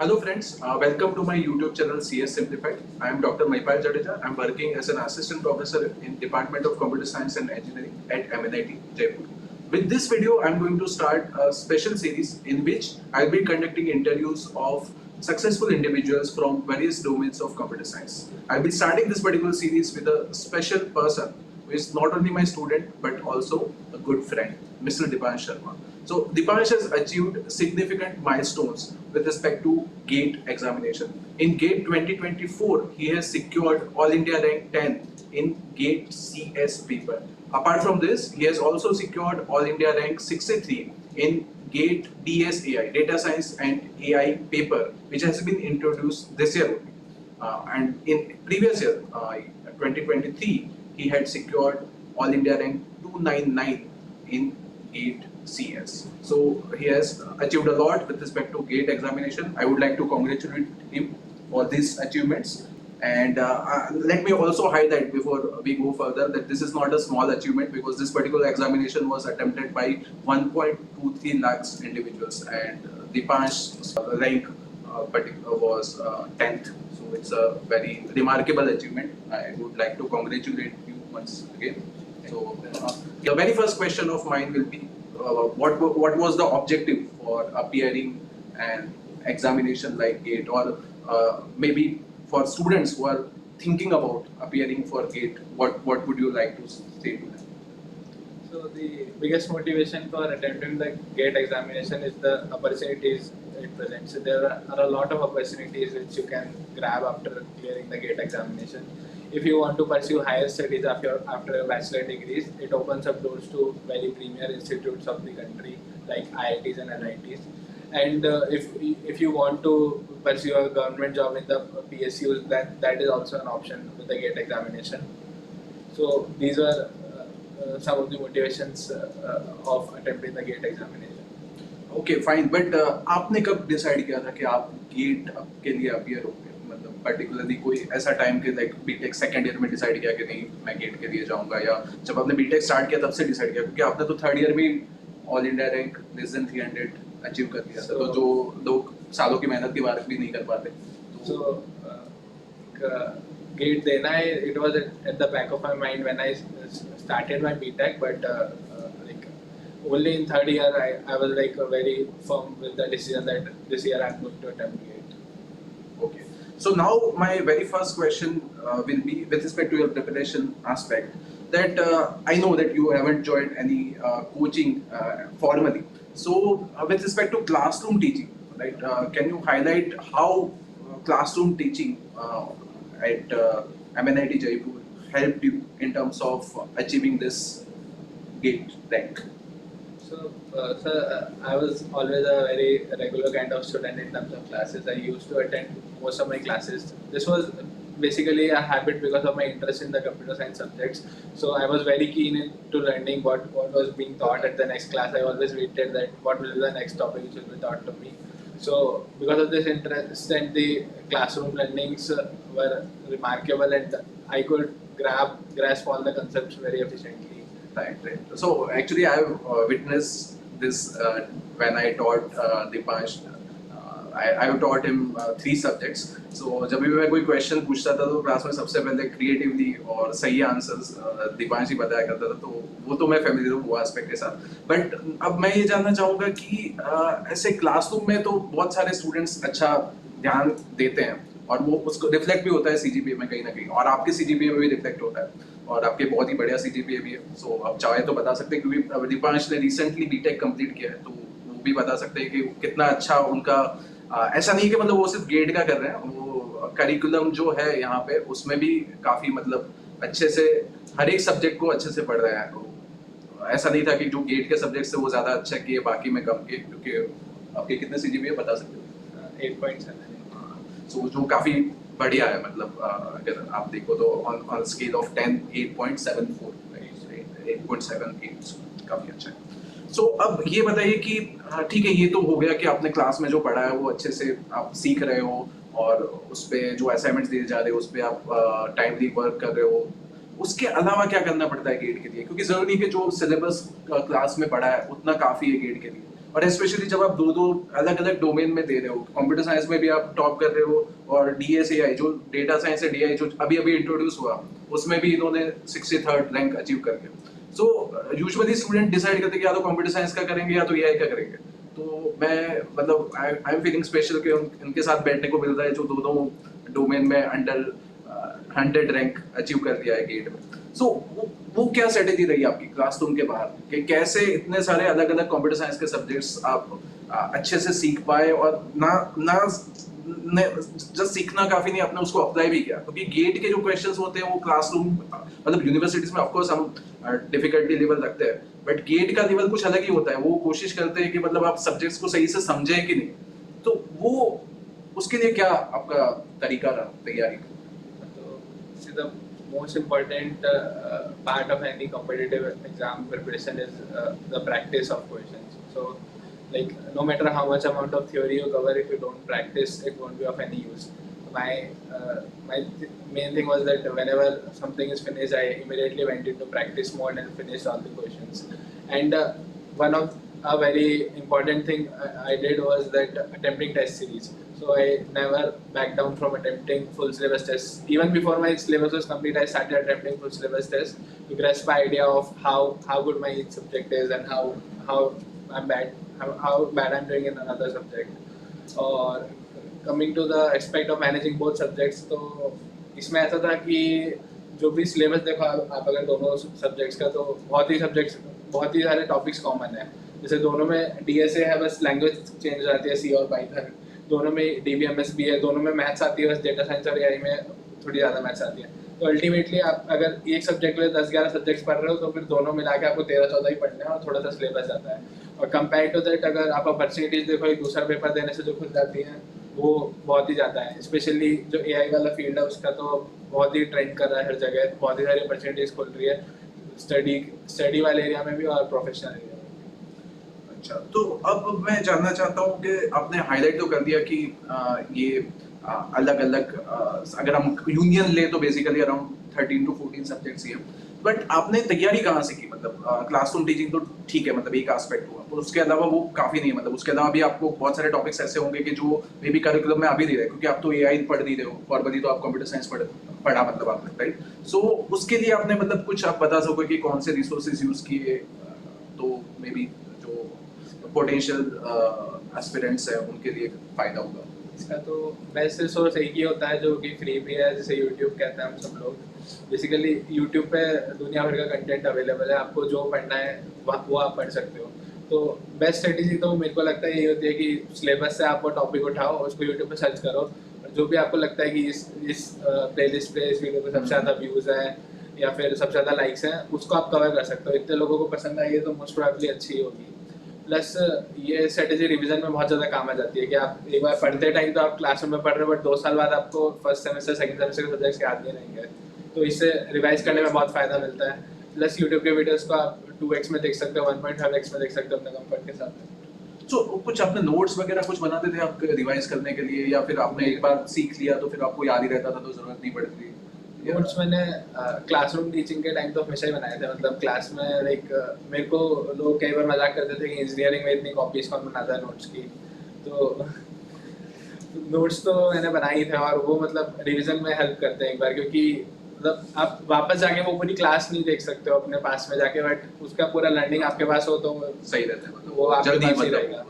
Hello friends, welcome to my YouTube channel CS Simplified. I am Dr. Maipal Jadeja. I am working as an assistant professor in Department of Computer Science and Engineering at MNIT Jaipur. With this video, I am going to start a special series in which I will be conducting interviews of successful individuals from various domains of computer science. I will be starting this particular series with a special person who is not only my student but also a good friend, Mr. Dipansh Sharma. So Dipansh has achieved significant milestones with respect to GATE examination. In GATE 2024, he has secured All India rank 10 in GATE CS paper. Apart from this, he has also secured All India rank 63 in GATE DSAI, Data Science and AI paper, which has been introduced this year only. And in previous year, 2023, he had secured All India rank 299 in GATE CS. So he has achieved a lot with respect to GATE examination. I would like to congratulate him for these achievements. And let me also highlight before we go further that this is not a small achievement because this particular examination was attempted by 1.23 lakhs individuals and Dipansh's rank was 10th. So it's a very remarkable achievement. I would like to congratulate you once again. So the very first question of mine will be what was the objective for appearing an examination like GATE, or maybe for students who are thinking about appearing for GATE, what would you like to say to them? So the biggest motivation for attempting the GATE examination is the opportunities it presents. So there are a lot of opportunities which you can grab after clearing the GATE examination. If you want to pursue higher studies after your bachelor degrees, it opens up doors to very premier institutes of the country like IITs and NITs. And if you want to pursue a government job in the PSUs, then that is also an option with the GATE examination. So these are some of the motivations of attempting the GATE examination. Okay, fine. But आपने कब decide किया था कि आप gate के लिए appear होंगे? मतलब पर्टिकुलरली कोई ऐसा टाइम के लाइक बीटेक सेकंड ईयर में डिसाइड किया कि नहीं मैं गेट के लिए जाऊंगा, या जब आपने बीटेक स्टार्ट किया तब से डिसाइड किया? क्योंकि आपने तो थर्ड ईयर में all India rank less than 300 achieve कर लिया था, तो जो लोग सालों की मेहनत के बाद भी नहीं कर पाते. So GATE देना है, it was at the back of my mind when I started my BTech, but like only in third year I was like very firm with the decision that this year I'm going to attempt GATE. Okay. So now my very first question will be with respect to your preparation aspect. That I know that you haven't joined any coaching formally. So with respect to classroom teaching, right? Can you highlight how classroom teaching at MNIT Jaipur helped you in terms of achieving this GATE rank? So, I was always a very regular kind of student in terms of classes. I used to attend most of my classes. This was basically a habit because of my interest in the computer science subjects. So I was very keen into learning what was being taught at the next class. I always waited that what will be the next topic which will be taught to me. So because of this interest and the classroom learnings were remarkable, and I could grasp all the concepts very efficiently. Right, right. So actually, I have witnessed this when I taught Dipansh. I have taught him 3 subjects. So जब भी मैं कोई question पूछता था तो class में सबसे पहले क्रिएटिवली और सही आंसर्स दीपांश ही बताया करता था, तो वो तो मैं फैमिली हूँ वो एस्पेक्ट के साथ. बट अब मैं ये जानना चाहूँगा कि ऐसे क्लासरूम में तो बहुत सारे स्टूडेंट्स अच्छा ध्यान देते हैं और वो उसको रिफ्लेक्ट भी होता है सीजीपीए में कहीं ना कहीं, और आपके सीजीपीए में भी रिफ्लेक्ट होता है और आपके बहुत ही बढ़िया सीजीपीए भी है. सो आप चाहे तो बता सकते हैं, क्योंकि दीपांश ने रिसेंटली बीटेक कंप्लीट किया है, तो वो भी बता सकते हैं कि कितना अच्छा उनका ऐसा नहीं कि मतलब वो सिर्फ गेट का कर रहे हैं, वो करिकुलम जो है यहाँ पे उसमें भी काफी मतलब अच्छे से हर एक सब्जेक्ट को अच्छे से पढ़ रहे हैं. तो ऐसा नहीं था कि जो गेट के सब्जेक्ट से वो ज्यादा अच्छा किए बाकी में कम किए, क्योंकि आपके कितने सीजीपीए बता सकते हो? 8.7. सो जो काफी बढ़िया है, मतलब अगर आप देखो तो ऑन स्केल ऑफ 10 8.74, 8.78 काफी अच्छा है. सो अब ये बताइए कि ठीक है, ये तो हो गया कि आपने क्लास में जो पढ़ा है वो अच्छे से आप सीख रहे हो और उस पे जो असाइनमेंट्स दिए जा रहे हो उस पे आप टाइमली वर्क कर रहे हो. उसके अलावा क्या करना पड़ता है गेट के लिए? क्योंकि जरूरी नहीं कि जो सिलेबस क्लास में पढ़ा है उतना काफी है गेट के लिए. और स्पेशली जब आप दो दो अलग अलग डोमेन में दे रहे हो, कंप्यूटर साइंस में भी आप टॉप कर रहे हो और DSAI जो डेटा साइंस है, DI जो अभी अभी इंट्रोड्यूस हुआ, उसमें भी इन्होंने 63rd रैंक अचीव कर लिया। सो यूजुअली स्टूडेंट डिसाइड करते हैं कि या तो कंप्यूटर साइंस का करेंगे या तो AI का करेंगे। तो मैं मतलब आई एम फीलिंग स्पेशल कि उनके साथ बैठने को मिल रहा है जो दोनों डोमेन में अंडर 100 रैंक अचीव कर दिया है गेट में। सो वो क्या स्ट्रेटेजी रही आपकी क्लासरूम के बाहर कि कैसे इतने सारे अलग अलग कंप्यूटर साइंस के सब्जेक्ट्स आप अच्छे से सीख पाए और ना ना जस्ट सीखना काफी नहीं, आपने उसको अप्लाई भी किया, क्योंकि गेट के जो क्वेश्चंस होते हैं वो क्लासरूम मतलब यूनिवर्सिटीज में ऑफकोर्स हम डिफिकल्टी लेवल रखते हैं, बट गेट का लेवल कुछ अलग ही होता है। वो कोशिश करते हैं कि मतलब आप सब्जेक्ट्स को सही से समझें कि नहीं, तो वो उसके लिए क्या आपका तरीका रहा तैयारी का? So, see, the most important part of any competitive exam preparation is the practice of questions. So, like, no matter how much amount of theory you cover, if you don't practice, it won't be of any use. My main thing was that whenever something is finished, I immediately went into practice mode and finished all the questions. And one of a very important thing I did was that attempting test series. So I never backed down from attempting full syllabus tests. Even before my syllabus was complete, I started attempting full syllabus tests to grasp my idea of how good my each subject is and how I'm bad how bad I'm doing in another subject. Or coming to the aspect of managing both subjects, तो इसमें ऐसा था कि जो भी syllabus देखो आप अगर दोनों सब्जेक्ट्स का, तो बहुत ही सारे टॉपिक्स कॉमन है। जैसे दोनों में DSA है, बस लैंग्वेज चेंज हो जाती है, C और पाइथन। दोनों में DBMS भी है, दोनों में मैथ्स आती है, बस डेटा साइंस और AI में थोड़ी ज़्यादा मैथ्स आती है। तो अल्टीमेटली आप अगर एक सब्जेक्ट में 10-11 सब्जेक्ट्स पढ़ रहे हो, तो फिर दोनों मिला के आपको 13-14 ही पढ़ने हैं और थोड़ा सा सिलेबस आता है। और कंपेयर टू दैट अगर आप अपॉर्चुनिटीज देखो, एक दूसरा पेपर देने से जो खुल जाती हैं वो बहुत ही ज़्यादा है। स्पेशली जो AI वाला फील्ड है उसका तो बहुत ही ट्रेंड कर रहा है हर जगह, बहुत ही सारी अपॉर्चुनिटीज खुल रही है स्टडी वाले एरिया में भी और प्रोफेशनल एरिया में। अच्छा, तो अब मैं जानना चाहता हूँ कि आपने हाईलाइट तो कर दिया कि ये अलग अलग अगर हम यूनियन ले तो बेसिकली अराउंड 13 to 14 सब्जेक्ट्स ही हैं, बट आपने तैयारी कहाँ से की? मतलब क्लासरूम टीचिंग तो ठीक है, मतलब एक एस्पेक्ट हुआ, तो उसके अलावा वो काफी नहीं है, मतलब उसके अलावा भी आपको बहुत सारे टॉपिक्स ऐसे होंगे कि जो मे बी करिकुलम में आ भी नहीं रहे, क्योंकि आप तो AI पढ़ नहीं रहे हो, फॉर्मली तो आप कंप्यूटर साइंस पढ़ा मतलब आपने, राइट? सो उसके लिए आपने मतलब कुछ आप बता सको कि कौन से रिसोर्सेज यूज किए, तो मे बी जो पोटेंशियल एस्पिरेंट्स है उनके लिए फायदा होगा। इसका तो बेस्ट रिसोर्स एक ही होता है जो कि फ्री भी है, जैसे यूट्यूब कहते हैं हम सब लोग। बेसिकली यूट्यूब पे दुनिया भर का कंटेंट अवेलेबल है, आपको जो पढ़ना है वो आप पढ़ सकते हो। तो बेस्ट स्ट्रेटेजी तो मेरे को लगता है यही होती है कि सिलेबस से आप वो टॉपिक उठाओ, उसको यूट्यूब पे सर्च करो, और जो भी आपको लगता है कि इस प्लेलिस्ट पे इस वीडियो पे सबसे ज़्यादा व्यूज़ हैं या फिर सबसे ज़्यादा लाइक्स हैं, उसको आप कवर कर सकते हो। इतने लोगों को पसंद आएगी तो मोस्ट प्रोबेबली अच्छी ही होगी। प्लस ये स्ट्रेटेजी रिवीजन में बहुत ज़्यादा काम आ जाती है कि आप एक बार पढ़ते टाइम तो आप क्लासरूम में पढ़ रहे हो, बट 2 साल बाद आपको फर्स्ट सेमेस्टर सेकंड सेमेस्टर के सब्जेक्ट्स याद नहीं रहेंगे, तो इससे रिवाइज करने में बहुत फ़ायदा मिलता है। प्लस यूट्यूब के वीडियोस को आप 2x में देख सकते हो, 1.5x में देख सकते हो अपने कंफर्ट के साथ। तो कुछ आपने नोट्स वगैरह कुछ बनाते थे आप रिवाइज करने के लिए, या फिर आपने एक बार सीख लिया तो फिर आपको याद ही रहता था तो जरूरत नहीं पड़ती थी? नोट्स मैंने क्लासरूम टीचिंग के टाइम तो हमेशा ही बनाए थे। मतलब क्लास में लाइक मेरे को लोग कई बार मजाक करते थे कि इंजीनियरिंग में इतनी कॉपीज कौन बनाता है नोट्स की, तो नोट्स तो मैंने बनाए ही थे, और वो मतलब रिवीजन में हेल्प करते हैं एक बार, क्योंकि मतलब आप वापस जाके वो पूरी क्लास नहीं देख सकते हो अपने पास में जाके, बट उसका पूरा लर्निंग आपके पास हो तो सही रहता है, मतलब वो आपके जल्दी पास ही मतलब रहेगा।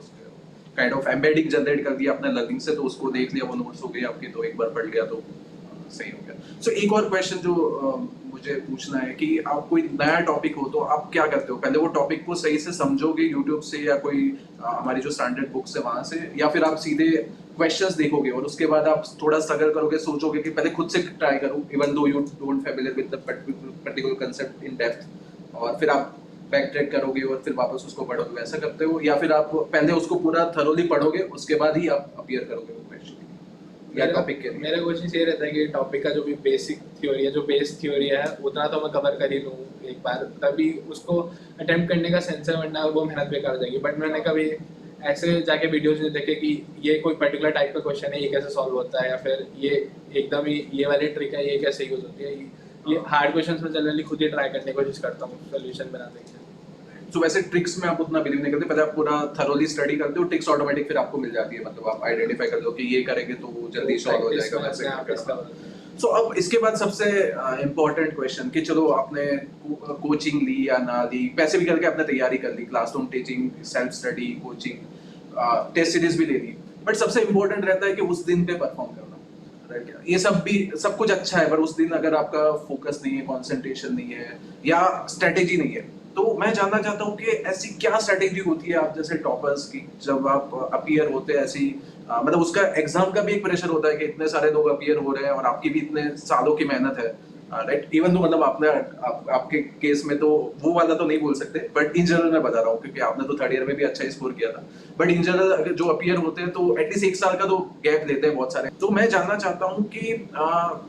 काइंड ऑफ एम्बेडिंग जनरेट कर दिया आपने लर्निंग से, तो उसको देख लिया, वो नोट्स हो गए आपके, तो एक बार पढ़ लिया तो सही हो गया। सो एक और क्वेश्चन जो मुझे पूछना है कि आप कोई नया टॉपिक हो तो आप क्या करते हो? पहले वो टॉपिक को सही से समझोगे यूट्यूब से या कोई हमारी जो स्टैंडर्ड बुक्स है वहां से, या फिर आप सीधे क्वेश्चंस देखोगे और उसके बाद आप थोड़ा स्ट्रगल करोगे, सोचोगे कि पहले खुद से ट्राई करूं even though you don't familiar with the particular concept in depth, और फिर आप बैक ट्रैक करोगे और फिर वापस उसको पढ़ोगे, वैसा करते हो? या फिर आप पहले उसको पूरा थरोली पढ़ोगे उसके बाद ही आप अपीयर करोगे वो क्वेश्चन या टॉपिक के लिए? मेरा कोशिश ये रहता है कि टॉपिक का जो भी बेसिक थ्योरी है, जो बेस थ्योरी है, उतना तो मैं कवर कर ही लूँ एक बार, तभी उसको अटेम्प्ट करने का सेंस है, वरना वो मेहनत बेकार हो जाएगी। बट मैंने कभी ऐसे जाके वीडियोज नहीं देखे कि ये कोई पर्टिकुलर टाइप का क्वेश्चन है, ये कैसे सॉल्व होता है, या फिर ये एकदम ही ये वाली ट्रिक है, ये कैसे यूज होती है। ये हार्ड क्वेश्चन में जनरली खुद ही ट्राई करने की कोशिश करता हूँ सोल्यूशन बनाने की। सो वैसे ट्रिक्स में आप उतना बिलीव नहीं करते, पहले आप पूरा थरोली स्टडी करते हो, ट्रिक्स ऑटोमेटिक फिर आपको मिल जाती है, मतलब आप आइडेंटिफाई कर लो कि ये करेंगे तो वो जल्दी सॉल्व हो जाएगा वैसे करके। सो अब इसके बाद सबसे इम्पोर्टेंट क्वेश्चन कि चलो आपने कोचिंग ली या ना ली, पैसे भी करके आपने तैयारी कर ली, classroom teaching, self study, coaching, test series भी ले ली, बट सबसे इम्पोर्टेंट रहता है कि उस दिन पे परफॉर्म करना, राइट? ये सब भी सब कुछ अच्छा है, पर उस दिन अगर आपका फोकस नहीं है, कंसंट्रेशन नहीं है या स्ट्रेटेजी नहीं है, तो मैं जानना चाहता हूँ कि ऐसी क्या स्ट्रेटेजी होती है आप जैसे टॉपर्स की, जब आप अपीयर होते हैं ऐसी मतलब उसका एग्जाम का भी एक प्रेशर होता है कि इतने सारे लोग अपीयर हो रहे हैं और आपकी भी इतने सालों की मेहनत है, राइट? इवन तो मतलब आपके केस में तो वो वाला तो नहीं बोल सकते, बट इन जनरल मैं बता रहा हूँ क्योंकि आपने तो थर्ड ईयर में भी अच्छा स्कोर किया था, बट इन जनरल अगर जो अपीयर होते हैं तो एटलीस्ट 1 साल का तो गैप लेते हैं बहुत सारे। तो मैं जानना चाहता हूँ कि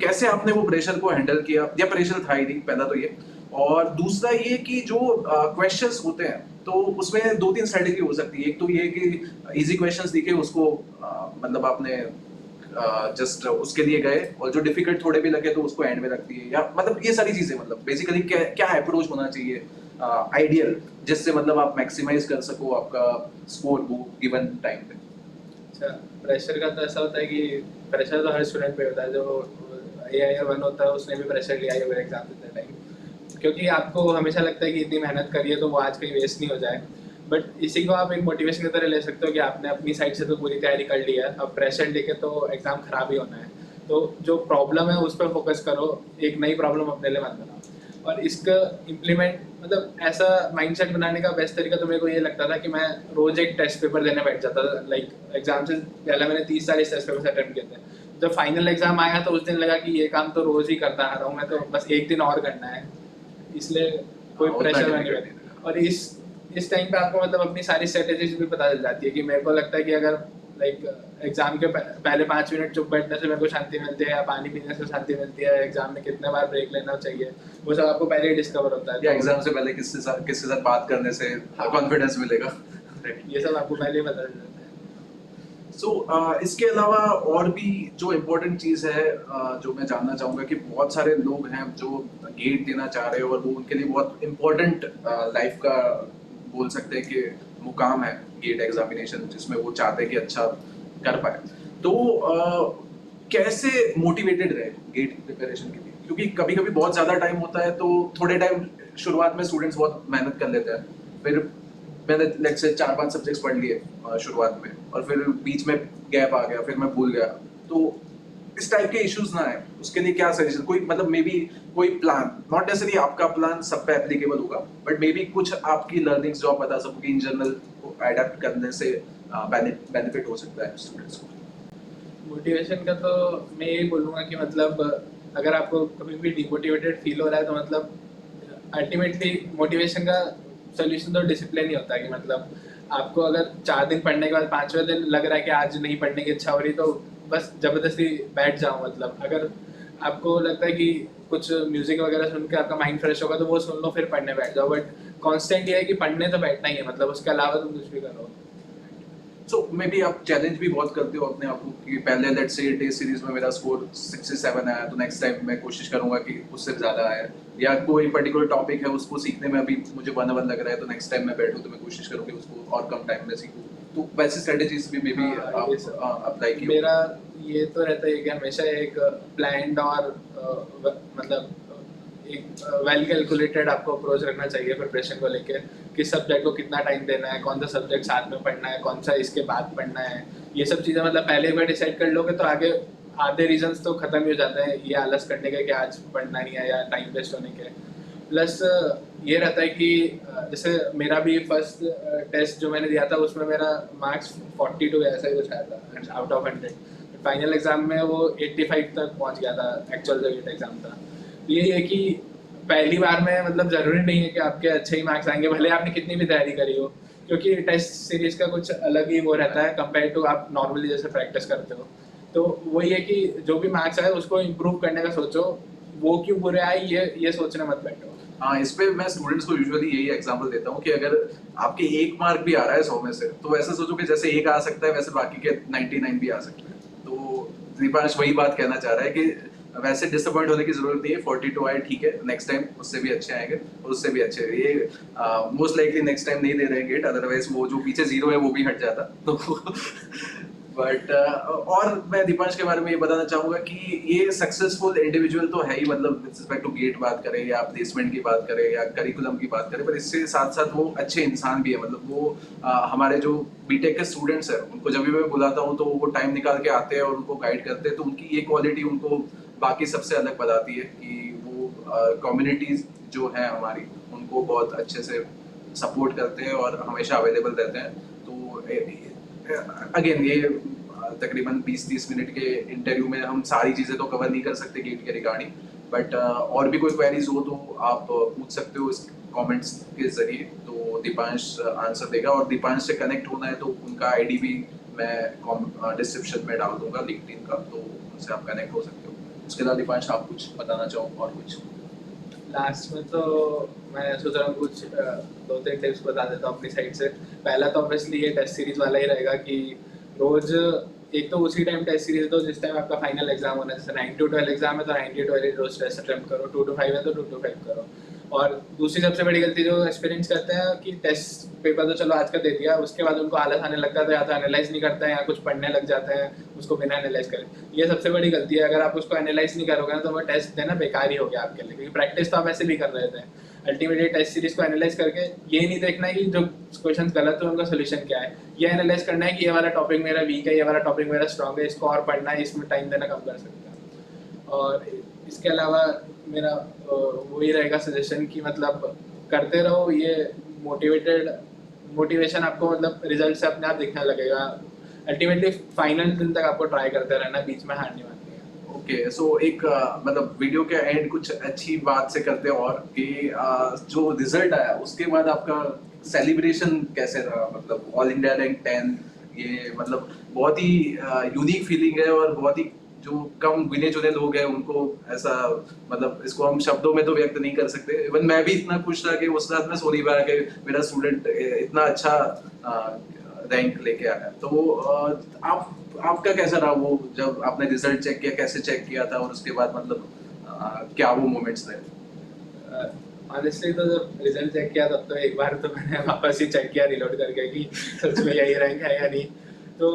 कैसे आपने वो प्रेशर को हैंडल किया, या प्रेशर था ही नहीं, पहला तो ये, और दूसरा ये कि जो क्वेश्चंस होते हैं तो उसमें 2-3 स्ट्रेटेजी हो सकती है। एक तो ये कि इजी क्वेश्चंस दिखे उसको मतलब आपने जस्ट उसके लिए गए, और जो डिफिकल्ट थोड़े भी लगे तो उसको एंड में रख दिए, या मतलब ये सारी चीजें, मतलब बेसिकली क्या क्या अप्रोच होना चाहिए आइडियल, जिससे मतलब आप मैक्सिमाइज कर सको आपका स्कोर वो गिवन टाइम पे। अच्छा, प्रेशर का तो ऐसा होता है कि प्रेशर तो हर स्टूडेंट पे होता है। जो AIR 1 होता है उसने भी प्रेशर लिया है एग्जाम देते टाइम, क्योंकि आपको हमेशा लगता है कि इतनी मेहनत करिए तो वो आज कहीं वेस्ट नहीं हो जाए। बट इसी को आप एक मोटिवेशन की तरह ले सकते हो कि आपने अपनी साइड से तो पूरी तैयारी कर ली है, अब प्रेशर लेके तो एग्जाम खराब ही होना है। तो जो प्रॉब्लम है उस पर फोकस करो, एक नई प्रॉब्लम अपने लिए मत बनाओ। और इसका इम्प्लीमेंट मतलब ऐसा माइंडसेट बनाने का बेस्ट तरीका तो मेरे को ये लगता था कि मैं रोज एक टेस्ट पेपर देने बैठ जाता था। लाइक एग्जाम से पहले मैंने 30-40 टेस्ट पेपर अटेम्प्ट किए थे। जब फाइनल एग्जाम आया तो उस दिन लगा कि ये काम तो रोज ही करता आ रहा हूँ मैं, तो बस एक दिन और करना है, इसलिए कोई उतना प्रेशर नहीं difficult करता। नहीं और इस टाइम पे आपको मतलब अपनी सारी स्ट्रेटेजीज भी पता चल जाती है कि मेरे को लगता है कि अगर लाइक एग्जाम के पहले 5 मिनट चुप बैठने से मेरे को शांति मिलती है, या पानी पीने से शांति मिलती है, एग्जाम में कितने बार ब्रेक लेना चाहिए, वो सब आपको पहले ही डिस्कवर होता है। या तो एग्जाम से पहले किसके साथ बात करने से कॉन्फिडेंस मिलेगा। ये सब आपको पहले ही पता चल जाता है। सो इसके अलावा और भी जो इम्पोर्टेंट चीज़ है जो मैं जानना चाहूँगा कि बहुत सारे लोग हैं जो गेट देना चाह रहे हैं और वो उनके लिए बहुत इम्पोर्टेंट लाइफ का बोल सकते हैं कि मुकाम है गेट एग्जामिनेशन, जिसमें वो चाहते हैं कि अच्छा कर पाए। तो कैसे मोटिवेटेड रहे गेट प्रिपरेशन के लिए, क्योंकि कभी कभी बहुत ज़्यादा टाइम होता है तो थोड़े टाइम शुरुआत में स्टूडेंट्स बहुत मेहनत कर लेते हैं, फिर मैंने लेट्स से 4-5 सब्जेक्ट्स पढ़ लिए शुरुआत में, और फिर बीच में गैप आ गया, फिर मैं भूल गया। तो इस टाइप के इश्यूज ना है उसके लिए क्या सजेशन, कोई मतलब मे बी कोई प्लान, नॉट नेसेसरी आपका प्लान सब पे एप्लीकेबल होगा, बट मे बी कुछ आपकी लर्निंग्स जो आप बता सको कि इन जनरल अडेप्ट करने से बेनिफिट हो सकता है स्टूडेंट्स को। मोटिवेशन का तो मैं यही बोलूँगा कि मतलब अगर आपको कभी भी डिमोटिवेटेड फील हो रहा है तो मतलब अल्टीमेटली मोटिवेशन का सोल्यूशन तो डिसिप्लिन ही होता है। कि मतलब आपको अगर 4 दिन पढ़ने के बाद 5वें दिन लग रहा है कि आज नहीं पढ़ने की इच्छा हो रही, तो बस ज़बरदस्ती बैठ जाओ। मतलब अगर आपको लगता है कि कुछ म्यूजिक वगैरह सुन के आपका माइंड फ्रेश होगा तो वो सुन लो, फिर पढ़ने बैठ जाओ। बट कांस्टेंट ये है कि पढ़ने तो बैठना ही है, मतलब उसके अलावा तुम कुछ भी करो। सो मे बी आप चैलेंज भी बहुत करते हो अपने आप को कि पहले लेट्स से टेस्ट सीरीज में मेरा स्कोर 6 से 7 आया, तो नेक्स्ट टाइम मैं कोशिश करूंगा कि उससे ज़्यादा आए, या कोई पर्टिकुलर टॉपिक है उसको सीखने में अभी मुझे 1 आवर लग रहा है, तो नेक्स्ट टाइम मैं बैठूं तो मैं कोशिश करूँ कि उसको और कम टाइम में सीखूं। तो वैसी स्ट्रेटेजीज भी मे बी हाँ, ये सब आप अप्लाई की मेरा ये तो रहता है कि हमेशा एक प्लान्ड और मतलब एक वेल कैलकुलेटेड आपको अप्रोच रखना चाहिए प्रिपरेशन को लेके। किस सब्जेक्ट को कितना टाइम देना है, कौन सा सब्जेक्ट साथ में पढ़ना है, कौन सा इसके बाद पढ़ना है, ये सब चीज़ें मतलब पहले एक बार डिसाइड कर लोगे तो आगे आधे रीजंस तो खत्म ही हो जाते हैं ये आलस करने के कि आज पढ़ना नहीं है या टाइम वेस्ट होने के। प्लस ये रहता है कि जैसे मेरा भी फर्स्ट टेस्ट जो मैंने दिया था उसमें मेरा मार्क्स 42 ऐसा ही कुछ आया था आउट ऑफ 100। फाइनल एग्जाम में वो 85 तक पहुंच गया था, एक्चुअल जो गेट एग्जाम था। तो यही है कि पहली बार में मतलब ज़रूरी नहीं है कि आपके अच्छे ही मार्क्स आएंगे भले आपने कितनी भी तैयारी करी हो, क्योंकि टेस्ट सीरीज का कुछ अलग ही वो रहता है कंपेयर टू आप नॉर्मली जैसे प्रैक्टिस करते हो। तो वही है कि जो भी मार्क्स आए उसको इम्प्रूव करने का सोचो, वो क्यों बुरे आए ये सोचने मत बैठो। हाँ, इस पे मैं स्टूडेंट्स को यूजुअली यही एग्जांपल देता हूँ कि अगर आपके 1 मार्क भी आ रहा है 100 में से, तो वैसे सोचो कि जैसे एक आ सकता है वैसे बाकी के 99 भी आ सकते हैं। तो दीपांश वही बात कहना चाह रहा है कि वैसे डिसअपॉइंट होने की जरूरत नहीं है, 42 आए ठीक है, नेक्स्ट टाइम उससे भी अच्छे आएंगे और उससे भी अच्छे, ये मोस्ट लाइकली नेक्स्ट टाइम नहीं दे रहे हैं गेट, अदरवाइज वो जो पीछे 0 है वो भी हट जाता तो बट और मैं दीपांश के बारे में ये बताना चाहूंगा कि ये सक्सेसफुल इंडिविजुअल तो है ही, मतलब विद रिस्पेक्ट टू गेट बात करें या प्लेसमेंट की बात करें या करिकुलम की बात करें, पर इससे साथ साथ वो अच्छे इंसान भी है। मतलब वो हमारे जो बीटेक के स्टूडेंट्स हैं उनको जब भी मैं बुलाता हूँ तो वो टाइम निकाल के आते हैं और उनको गाइड करते हैं, तो उनकी ये क्वालिटी उनको बाकी सबसे अलग बताती है कि वो कम्युनिटीज जो है हमारी उनको बहुत अच्छे से सपोर्ट करते हैं और हमेशा अवेलेबल रहते हैं। तो अगेन ये तकरीबन 20-30 मिनट के इंटरव्यू में हम सारी चीज़ें तो कवर नहीं कर सकते गेट के रिगार्डिंग, बट और भी कोई क्वेरीज हो तो आप पूछ सकते हो इस कमेंट्स के जरिए, तो दीपांश आंसर देगा। और दीपांश से कनेक्ट होना है तो उनका आईडी भी मैं डिस्क्रिप्शन में डाल दूंगा लिंक्डइन का, तो उनसे आप कनेक्ट हो सकते हो। उसके अलावा दीपांश आप कुछ बताना चाहो और कुछ? लास्ट में तो मैं सोच रहा हूँ कुछ 2-3 टिप्स बता देता हूँ अपनी साइड से। पहला तो ऑब्वियसली ये टेस्ट सीरीज वाला ही रहेगा कि रोज एक तो उसी टाइम टेस्ट सीरीज दो जिस टाइम आपका फाइनल एग्जाम होना है। जैसे 9 to 12 एग्जाम है तो 9 to 12 रोज टेस्ट अटेम्प्ट करो, 2 to 5 है तो 2 to 5 करो। और दूसरी सबसे बड़ी गलती जो एक्सपीरियंस करते हैं कि टेस्ट पेपर तो चलो आज का दे दिया, उसके बाद उनको आलस आने लगता है तो या तो एनालाइज नहीं करते हैं या कुछ पढ़ने लग जाते हैं उसको बिना एनालाइज करें। ये सबसे बड़ी गलती है। अगर आप उसको एनालाइज नहीं करोगे ना तो वो टेस्ट देना बेकार ही हो गया आपके लिए, क्योंकि प्रैक्टिस तो आप ऐसे भी कर रहे थे। अल्टीमेटली टेस्ट सीरीज को एनालाइज करके ये नहीं देखना है कि जो क्वेश्चन गलत है उनका सोल्यूशन क्या है, ये एनालाइज करना है कि ये वाला टॉपिक मेरा वीक है, ये वाला टॉपिक मेरा स्ट्रॉन्ग है, इसको और पढ़ना है, इसमें टाइम देना कम कर सकते हैं। और इसके अलावा मेरा वही रहेगा सजेशन कि मतलब करते रहो ये, मोटिवेशन आपको मतलब रिजल्ट से अपने आप दिखने लगेगा। अल्टीमेटली फाइनल दिन तक आपको ट्राई करते रहना, बीच में हार नहीं माननी है। ओके, सो एक मतलब वीडियो के एंड कुछ अच्छी बात से करते हैं और कि जो रिजल्ट आया उसके बाद आपका सेलिब्रेशन कैसे रहा? मतलब ऑल इंडिया रैंक 10, ये मतलब बहुत ही यूनिक फीलिंग है और बहुत ही जो कम गिने चुने लोग हैं उनको ऐसा, मतलब इसको हम शब्दों में तो व्यक्त नहीं कर सकते। इवन मैं भी इतना खुश था कि उस रात में सो नहीं पाया कि मेरा स्टूडेंट इतना अच्छा रैंक लेके आया। तो आपका कैसा रहा वो, जब आपने रिजल्ट चेक किया, कैसे चेक किया था और उसके बाद मतलब क्या वो मोमेंट्स रहे? ऑनेस्टली तो जब रिजल्ट चेक किया तब तो एक बार तो मैंने वापस ही चेक किया रिलोड करके कि सच में यही रैंक है या नहीं। तो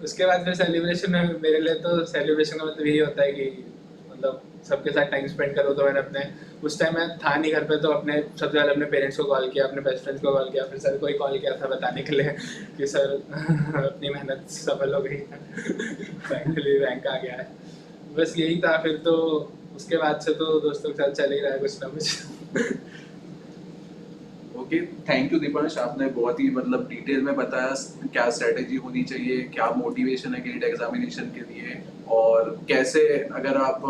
उसके बाद फिर सेलिब्रेशन में मेरे लिए तो सेलिब्रेशन का मतलब यही होता है कि मतलब सबके साथ टाइम स्पेंड करो। तो मैंने अपने उस टाइम मैं था नहीं घर पे, तो अपने सबसे पहले अपने पेरेंट्स को कॉल किया, अपने बेस्ट फ्रेंड्स को कॉल किया, फिर सर को ही कॉल किया था बताने के लिए कि सर अपनी मेहनत सफल हो गई फाइनली रैंक आ गया है। बस यही था। फिर तो उसके बाद से तो दोस्तों के साथ चल ही रहा है कुछ ना कुछ। ओके, थैंक यू दीपांश, आपने बहुत ही मतलब डिटेल में बताया क्या स्ट्रेटेजी होनी चाहिए, क्या मोटिवेशन है गेट एग्जामिनेशन के लिए, और कैसे अगर आप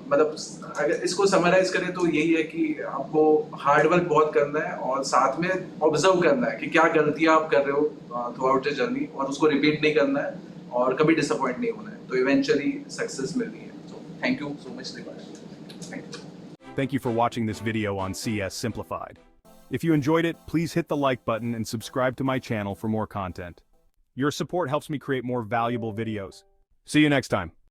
मतलब अगर इसको समराइज करें तो यही है कि आपको हार्ड वर्क बहुत करना है और साथ में ऑब्जर्व करना है कि क्या गलतियां आप कर रहे हो थ्रू आउट द जर्नी, और उसको रिपीट नहीं करना है और कभी डिसअपॉइंट नहीं होना है, तो इवेंचुअली सक्सेस मिलनी है। So thank you so much Deepansh, thank you. Thank you for watching this video on CS Simplified. If you enjoyed it, please hit the like button and subscribe to my channel for more content. Your support helps me create more valuable videos. See you next time.